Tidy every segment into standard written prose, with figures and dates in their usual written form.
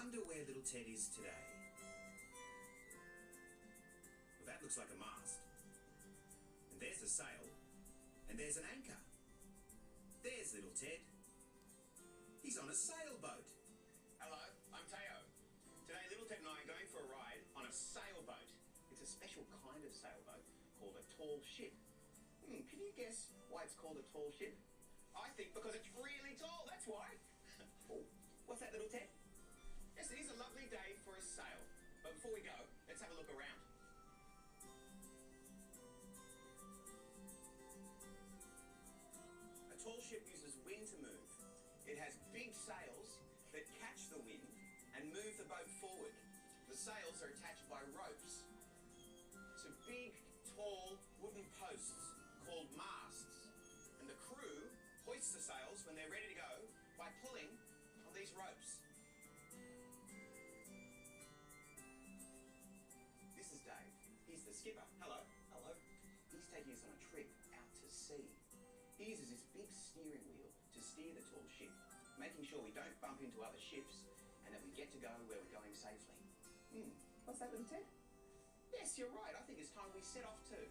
wonder where little Ted is today. Well, that looks like a mast. And there's a sail. And there's an anchor. There's little Ted. He's on a sailboat. Hello, I'm Teo. Today, little Ted and I are going for a ride on a sailboat. It's a special kind of sailboat called a tall ship. Can you guess why it's called a tall ship? I think because it's really tall, that's why. Oh, what's that, little Ted? Yes, it is a lovely day for a sail. But before we go, let's have a look around. A tall ship uses wind to move. It has big sails that catch the wind and move the boat forward. The sails are attached by ropes to big, tall wooden posts called masts. And the crew hoists the sails when they're ready to go by pulling on these ropes. This is Dave. He's the skipper. Hello. Hello. He's taking us on a trip out to sea. He uses this big steering wheel to steer the tall ship, making sure we don't bump into other ships and that we get to go where we're going safely. What's that, little Ted? Yes, you're right. I think it's time we set off too.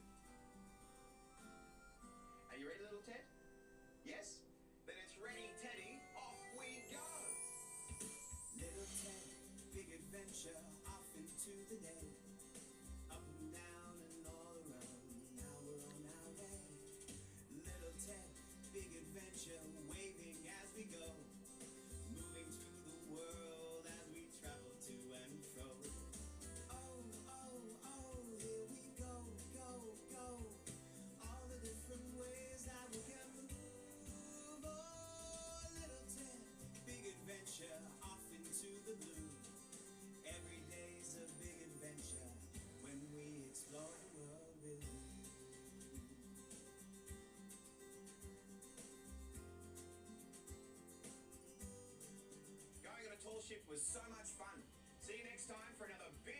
Are you ready, little Ted? Yes? Then it's ready, Teddy. Off we go! Little Ted, big adventure, off into the day. Up and down and all around, now we're on our way. Little Ted, big adventure, waving as we go. Moving through the world as we travel to and fro. Oh, oh, oh, here we go, go, go. All the different ways that we can move. Oh, little Ted, big adventure, off into the blue. Every day's a big adventure when we explore the world with you. Going on a tall ship was so much fun. See you next time for another big